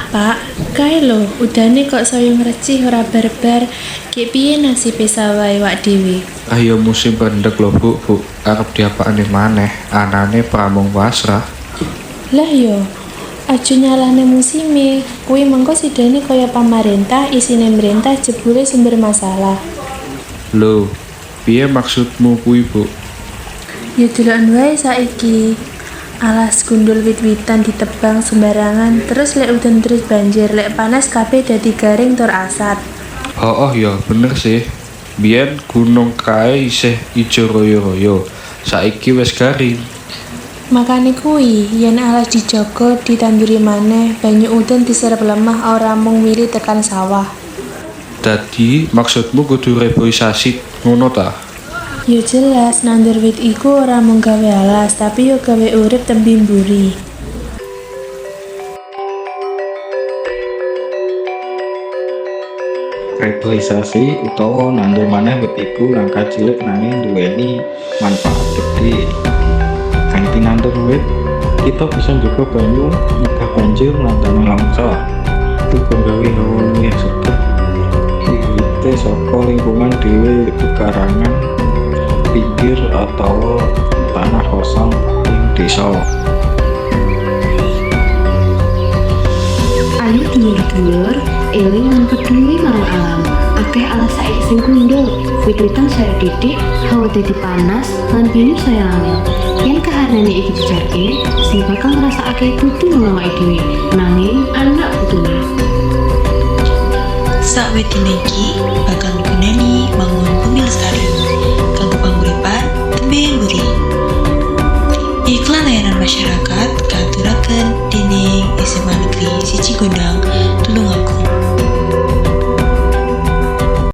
Pak, kae lho, udane kok soyong recih ora barbar. Ki piye nasibe sawah iwak dhewe? Ayo musim rendeg lho bu, arep diapakne maneh, anane pramung pasrah. Lah yo, aja nyalahne musime. Kuwi mengko sidane kaya pamarentah isine mrentah jebule sumber masalah. Lho, piye maksudmu kuwi bu? Ya deloken wae saiki. Alas gundul wit-witan ditebang sembarangan, terus lek udan terus banjir, lek panas kabeh dadi garing tur asat. Oh ya bener sih. Biyen gunung kae isih ijo royo-royo, saiki wis garing. Makane kuwi, yen alas dijaga ditanduri maneh, banyu udan diserep lemah ora mung mili tekan sawah. Dadi maksudmu kudu reboisasi ngono ta? Ya jelas, nandur wit iku ora mung gawe alas, tapi yo gawe urip tembe mburi. Reboisasi utawa nandur maneh wit iku langkah cilik nanging nduwèni manfaat gedhe. Kanthi nandur wit, kita bisa njaga banyu, nyegah banjir lan tanah longsor. Uga gawe hawa luwih seger. Wiwite saka lingkungan dhewe pekarangan, pinggir atau tanah kosong ing desa. Ayo dulur-dulur, eling lan peduli marang alam. Akeh alas saiki sing kundul, wit-witan saya didik, hawa dadi panas, lan banyu saya angel. Yen kahanane iki dijarke, sing bakal ngrasakake kudu nang awake dhewe, nanging anak putune. Sakwetine iki bakal migunani bangun bumi lestari kanggo panguripan tembe mburi. Iklan layanan masyarakat katuraken dening SMA Negeri 1 Gondang